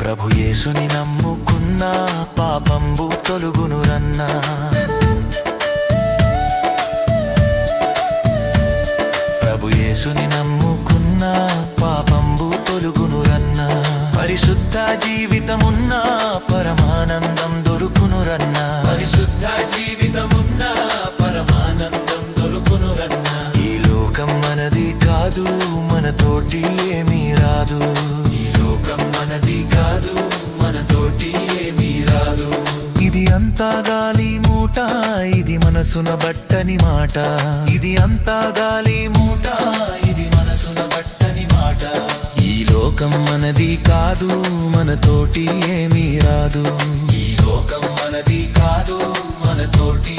ప్రభు యేసుని నమ్ముకున్న పాపంబు తొలుగునురన్నా. ప్రభు యేసుని నమ్ముకున్న పాపంబు తొలుగునురన్నా. పరిశుద్ధ జీవితమున్న పరమానందం దొరుకునురన్నా. పరిశుద్ధ జీవితమున్న పరమానందం దొరుకునురన్నా. ఈ లోకం మనది కాదు, మనతోటి ఏమీ రాదు. ఈ లోకం మనది కాదు, మనతోటి ఏమీ రాదు. ఇది అంతా గాలి మూట, ఇది మనసున బట్టని మాట. ఇది అంతా గాలి మూట, ఇది మనసున బట్టని మాట. ఈ లోకం మనది కాదు, మనతోటి ఏమీ రాదు. ఈ లోకం మనది కాదు, మనతోటి